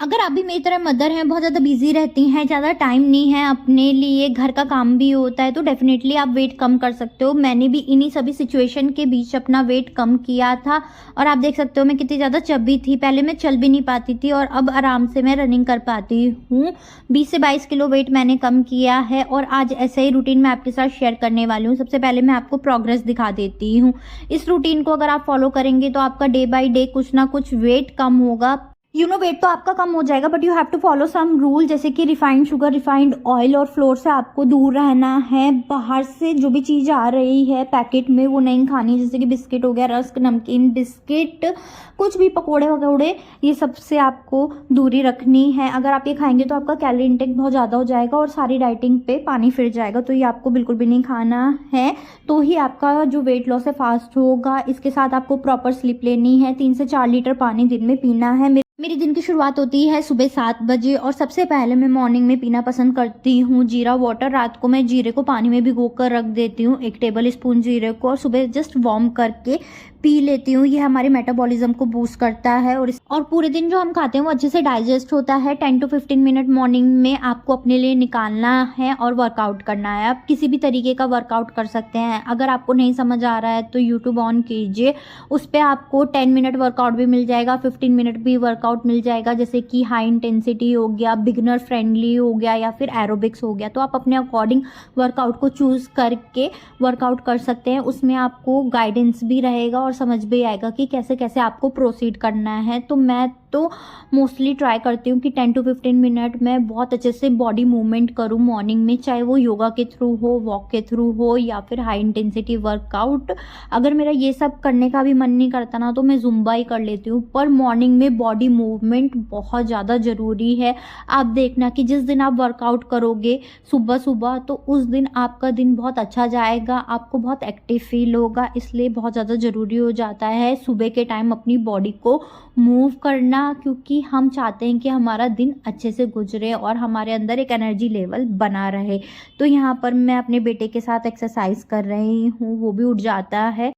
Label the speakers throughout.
Speaker 1: अगर आप भी मेरी तरह मदर हैं, बहुत ज़्यादा बिज़ी रहती हैं, ज़्यादा टाइम नहीं है अपने लिए, घर का काम भी होता है, तो डेफ़िनेटली आप वेट कम कर सकते हो। मैंने भी इन्हीं सभी सिचुएशन के बीच अपना वेट कम किया था और आप देख सकते हो मैं कितनी ज़्यादा चब्बी थी। पहले मैं चल भी नहीं पाती थी और अब आराम से मैं रनिंग कर पाती हूँ। 20 से 22 किलो वेट मैंने कम किया है और आज ऐसा ही रूटीन मैं आपके साथ शेयर करने वाली हूँ। सबसे पहले मैं आपको प्रोग्रेस दिखा देती हूँ। इस रूटीन को अगर आप फॉलो करेंगे तो आपका डे बाय डे कुछ ना कुछ वेट कम होगा। वेट तो आपका कम हो जाएगा, but you have to follow some rule, जैसे कि रिफाइंड शुगर, रिफाइंड ऑयल और फ्लोर से आपको दूर रहना है। बाहर से जो भी चीज़ आ रही है पैकेट में वो नहीं खानी, जैसे कि बिस्किट हो गया, रस्क, नमकीन, बिस्किट, कुछ भी पकोड़े वकोड़े, ये सब से आपको दूरी रखनी है। अगर आप ये खाएंगे तो आपका कैलोरी इंटेक बहुत ज़्यादा हो जाएगा और सारी डाइटिंग पे पानी फिर जाएगा, तो ये आपको बिल्कुल भी नहीं खाना है। तो ही आपका जो वेट लॉस है फास्ट होगा। इसके साथ आपको प्रॉपर स्लीप लेनी है। 3 से 4 लीटर पानी दिन में पीना है। मेरी दिन की शुरुआत होती है सुबह 7 बजे और सबसे पहले मैं मॉर्निंग में पीना पसंद करती हूँ जीरा वाटर। रात को मैं जीरे को पानी में भिगो कर रख देती हूँ, 1 टेबल स्पून जीरे को, और सुबह जस्ट वार्म करके पी लेती हूँ। ये हमारे मेटाबॉलिज्म को बूस्ट करता है और पूरे दिन जो हम खाते हैं वो अच्छे से डाइजेस्ट होता है। 10 to 15 मिनट मॉर्निंग में आपको अपने लिए निकालना है और वर्कआउट करना है। आप किसी भी तरीके का वर्कआउट कर सकते हैं। अगर आपको नहीं समझ आ रहा है तो यूट्यूब ऑन कीजिए, उस पर आपको 10 मिनट वर्कआउट भी मिल जाएगा, 15 मिनट भी वर्कआउट मिल जाएगा, जैसे कि हाई इंटेंसिटी हो गया, बिगनर फ्रेंडली हो गया या फिर एरोबिक्स हो गया। तो आप अपने अकॉर्डिंग वर्कआउट को चूज़ करके वर्कआउट कर सकते हैं। उसमें आपको गाइडेंस भी रहेगा और समझ भी आएगा कि कैसे कैसे आपको प्रोसीड करना है। तो मैं तो मोस्टली ट्राई करती हूँ कि 10 to 15 मिनट में बहुत अच्छे से बॉडी मूवमेंट करूँ मॉर्निंग में, चाहे वो योगा के थ्रू हो, वॉक के थ्रू हो या फिर हाई इंटेंसिटी वर्कआउट। अगर मेरा ये सब करने का भी मन नहीं करता ना तो मैं जुम्बा ही कर लेती हूँ, पर मॉर्निंग में बॉडी मूवमेंट बहुत ज़्यादा ज़रूरी है। आप देखना कि जिस दिन आप वर्कआउट करोगे सुबह सुबह तो उस दिन आपका दिन बहुत अच्छा जाएगा, आपको बहुत एक्टिव फील होगा। इसलिए बहुत ज़्यादा ज़रूरी हो जाता है सुबह के टाइम अपनी बॉडी को मूव करना, क्योंकि हम चाहते हैं कि हमारा दिन अच्छे से गुजरे और हमारे अंदर एक एनर्जी लेवल बना रहे। तो यहाँ पर मैं अपने बेटे के साथ एक्सरसाइज कर रही हूँ, वो भी उठ जाता है।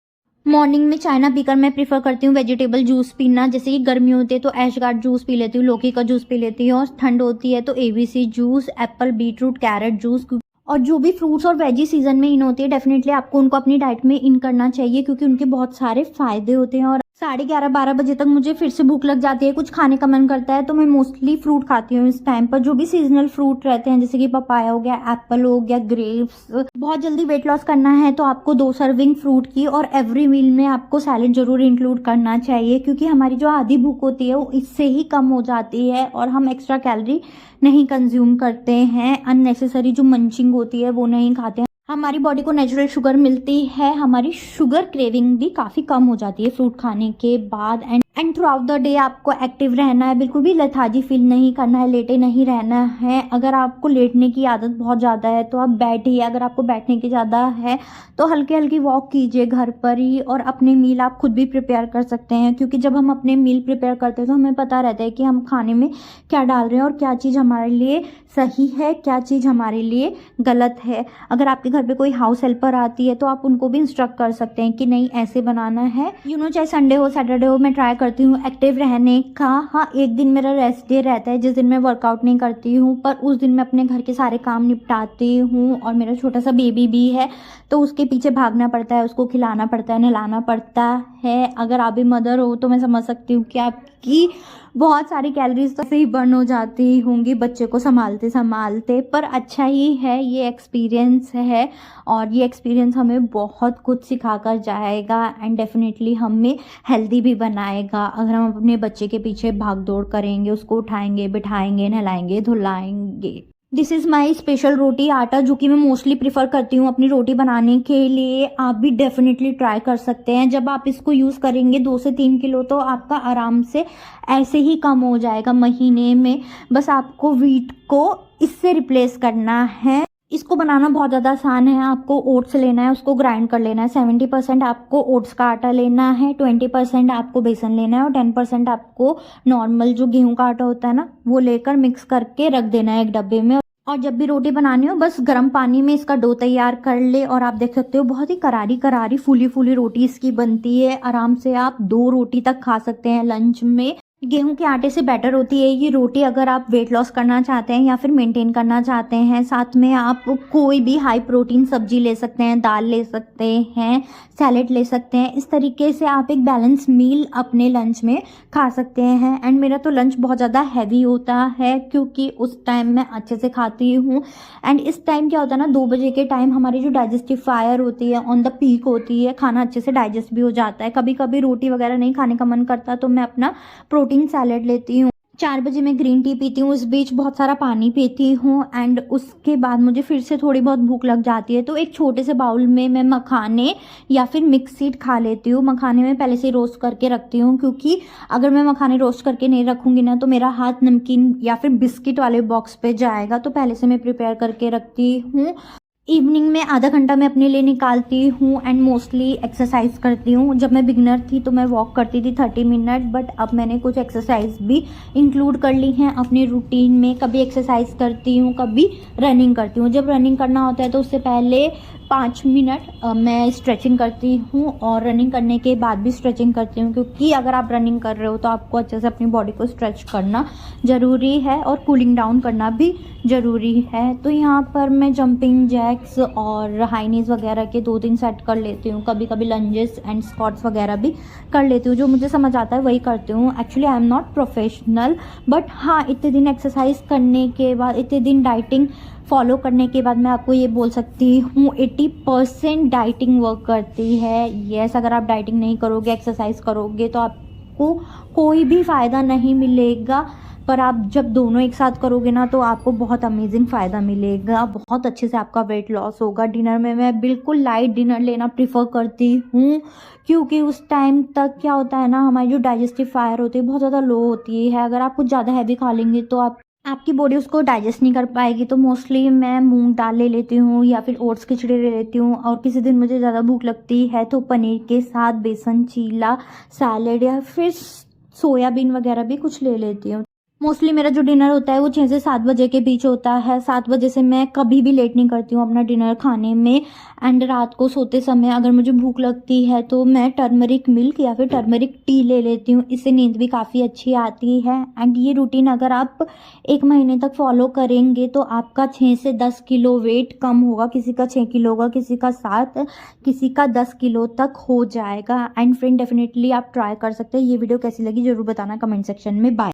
Speaker 1: मॉर्निंग में चाय ना पीकर मैं प्रीफर करती हूँ वेजिटेबल जूस पीना, जैसे कि गर्मी होती है तो ऐशगार्ड जूस पी लेती हूँ, लौकी का जूस पी लेती हूँ, और ठंड होती है तो ABC juice, Apple, beetroot, carrot juice. और जो भी फ्रूट्स और वेजी सीजन में इन होती है डेफिनेटली आपको उनको अपनी डाइट में इन करना चाहिए, क्योंकि उनके बहुत सारे फायदे होते हैं। और 11:30-12 बजे तक मुझे फिर से भूख लग जाती है, कुछ खाने का मन करता है, तो मैं मोस्टली फ्रूट खाती हूँ इस टाइम पर। जो भी सीजनल फ्रूट रहते हैं जैसे कि पपाया हो गया, एप्पल हो गया, ग्रेप्स। बहुत जल्दी वेट लॉस करना है तो आपको 2 सर्विंग फ्रूट की और एवरी मील में आपको सैलेड जरूर इंक्लूड करना चाहिए, क्योंकि हमारी जो आधी भूख होती है वो इससे ही कम हो जाती है और हम एक्स्ट्रा कैलोरी नहीं कंज्यूम करते हैं। अननेसेसरी जो मंचिंग होती है वो नहीं खाते हैं। हमारी बॉडी को नेचुरल शुगर मिलती है, हमारी शुगर क्रेविंग भी काफ़ी कम हो जाती है फ्रूट खाने के बाद। And through out the day आपको एक्टिव रहना है, बिल्कुल भी लेथार्जी फील नहीं करना है, लेटे नहीं रहना है। अगर आपको लेटने की आदत बहुत ज़्यादा है तो आप बैठिए, अगर आपको बैठने की ज़्यादा है तो हल्की हल्की वॉक कीजिए घर पर ही, और अपने मील आप खुद भी प्रिपेयर कर सकते हैं, क्योंकि जब हम अपने मील प्रिपेयर करते हैं तो हमें पता रहता है कि हम खाने में क्या डाल रहे हैं और क्या चीज़ हमारे लिए सही है, क्या चीज़ हमारे लिए गलत है। अगर आपके घर पे कोई हाउस हेल्पर आती है तो आप उनको भी इंस्ट्रक्ट कर सकते हैं कि नहीं ऐसे बनाना है। चाहे संडे हो सैटरडे हो, मैं ट्राई करती हूँ एक्टिव रहने का। हाँ, एक दिन मेरा रेस्ट डे रहता है जिस दिन मैं वर्कआउट नहीं करती हूँ, पर उस दिन मैं अपने घर के सारे काम निपटाती हूँ। और मेरा छोटा सा बेबी भी है तो उसके पीछे भागना पड़ता है, उसको खिलाना पड़ता है, नहलाना पड़ता है। अगर आप भी मदर हो तो मैं समझ सकती हूँ कि आपकी बहुत सारी कैलोरीज तो ऐसे ही बर्न हो जाती होंगी बच्चे को संभालते संभालते, पर अच्छा ही है, ये एक्सपीरियंस है और ये एक्सपीरियंस हमें बहुत कुछ सिखा कर जाएगा एंड डेफिनेटली हमें हेल्दी भी बनाएगा। अगर हम अपने बच्चे के पीछे भाग दौड़ करेंगे, उसको उठाएंगे, बिठाएंगे, नहलाएंगे, धुलाएंगे। दिस इज़ माई स्पेशल रोटी आटा, जो कि मैं मोस्टली प्रिफर करती हूँ अपनी रोटी बनाने के लिए। आप भी डेफिनेटली ट्राई कर सकते हैं। जब आप इसको यूज़ करेंगे 2 से 3 किलो तो आपका आराम से ऐसे ही कम हो जाएगा महीने में। बस आपको व्हीट को इससे रिप्लेस करना है। इसको बनाना बहुत ज़्यादा आसान है। आपको ओट्स लेना है, उसको ग्राइंड कर लेना है। 70% आपको ओट्स का आटा लेना है, 20% आपको बेसन लेना है और 10% आपको नॉर्मल जो गेहूं का आटा होता है ना वो लेकर मिक्स करके रख देना है एक डब्बे में। और जब भी रोटी बनानी हो बस गर्म पानी में इसका डो तैयार कर ले और आप देख सकते हो बहुत ही करारी करारी फूली फूली रोटी इसकी बनती है। आराम से आप 2 रोटी तक खा सकते हैं लंच में। गेहूँ के आटे से बेटर होती है ये रोटी अगर आप वेट लॉस करना चाहते हैं या फिर मेंटेन करना चाहते हैं। साथ में आप कोई भी हाई प्रोटीन सब्जी ले सकते हैं, दाल ले सकते हैं, सैलेड ले सकते हैं। इस तरीके से आप एक बैलेंस मील अपने लंच में खा सकते हैं। एंड मेरा तो लंच बहुत ज़्यादा हैवी होता है क्योंकि उस टाइम मैं अच्छे से खाती हूँ। एंड इस टाइम क्या होता है ना, 2 बजे के टाइम हमारी जो डाइजेस्टिव फायर होती है ऑन द पीक होती है, खाना अच्छे से डाइजेस्ट भी हो जाता है। कभी कभी रोटी वगैरह नहीं खाने का मन करता तो मैं अपना प्रोटीन सैलेड लेती हूँ। 4 बजे मैं ग्रीन टी पीती हूँ, उस बीच बहुत सारा पानी पीती हूँ। एंड उसके बाद मुझे फिर से थोड़ी बहुत भूख लग जाती है तो एक छोटे से बाउल में मैं मखाने या फिर मिक्स सीड खा लेती हूँ। मखाने में पहले से ही रोस्ट करके रखती हूँ क्योंकि अगर मैं मखाने रोस्ट करके नहीं रखूँगी ना तो मेरा हाथ नमकीन या फिर बिस्किट वाले बॉक्स पे जाएगा, तो पहले से मैं प्रिपेयर करके रखती हूँ। इवनिंग में आधा घंटा मैं अपने लिए निकालती हूँ एंड मोस्टली एक्सरसाइज करती हूँ। जब मैं बिगनर थी तो मैं वॉक करती थी 30 मिनट, बट अब मैंने कुछ एक्सरसाइज भी इंक्लूड कर ली हैं अपने रूटीन में। कभी एक्सरसाइज करती हूँ, कभी रनिंग करती हूँ। जब रनिंग करना होता है तो उससे पहले 5 मिनट मैं स्ट्रेचिंग करती हूँ और रनिंग करने के बाद भी स्ट्रेचिंग करती हूँ क्योंकि अगर आप रनिंग कर रहे हो तो आपको अच्छे से अपनी बॉडी को स्ट्रेच करना ज़रूरी है और कूलिंग डाउन करना भी ज़रूरी है। तो यहाँ पर मैं जंपिंग जैक्स और हाई नीज वगैरह के 2-3 सेट कर लेती हूँ। कभी कभी लंजेस एंड स्क्वाट्स वगैरह भी कर लेती हूँ। जो मुझे समझ आता है वही करती हूँ। Actually I am not professional, but हाँ, इतने दिन एक्सरसाइज करने के बाद, इतने दिन डाइटिंग फॉलो करने के बाद मैं आपको ये बोल सकती हूँ 80% डाइटिंग वर्क करती है। यस, अगर आप डाइटिंग नहीं करोगे, एक्सरसाइज करोगे तो आपको कोई भी फ़ायदा नहीं मिलेगा, पर आप जब दोनों एक साथ करोगे ना तो आपको बहुत अमेजिंग फ़ायदा मिलेगा। बहुत अच्छे से आपका वेट लॉस होगा। डिनर में मैं बिल्कुल लाइट डिनर लेना प्रीफर करती हूँ क्योंकि उस टाइम तक क्या होता है ना, हमारी जो डाइजेस्टिव फायर होती है बहुत ज़्यादा लो होती है। अगर आप कुछ ज़्यादा हैवी खा लेंगे तो आपकी बॉडी उसको डाइजेस्ट नहीं कर पाएगी। तो मोस्टली मैं मूंग दाल ले लेती हूँ या फिर ओट्स खिचड़ी ले लेती हूँ। और किसी दिन मुझे ज़्यादा भूख लगती है तो पनीर के साथ बेसन चीला, सैलेड या फिर सोयाबीन वगैरह भी कुछ ले लेती हूँ। मोस्टली मेरा जो डिनर होता है वो 6 से 7 बजे के बीच होता है। 7 बजे से मैं कभी भी लेट नहीं करती हूँ अपना डिनर खाने में। एंड रात को सोते समय अगर मुझे भूख लगती है तो मैं टर्मरिक मिल्क या फिर टर्मरिक टी ले लेती हूँ। इससे नींद भी काफ़ी अच्छी आती है। एंड ये रूटीन अगर आप 1 महीने तक फॉलो करेंगे तो आपका 6 से 10 किलो वेट कम होगा। किसी का 6 किलो होगा, किसी का 7, किसी का 10 किलो तक हो जाएगा। एंड फ्रेंड, डेफिनेटली आप ट्राई कर सकते हैं। ये वीडियो कैसी लगी ज़रूर बताना कमेंट सेक्शन में। बाय।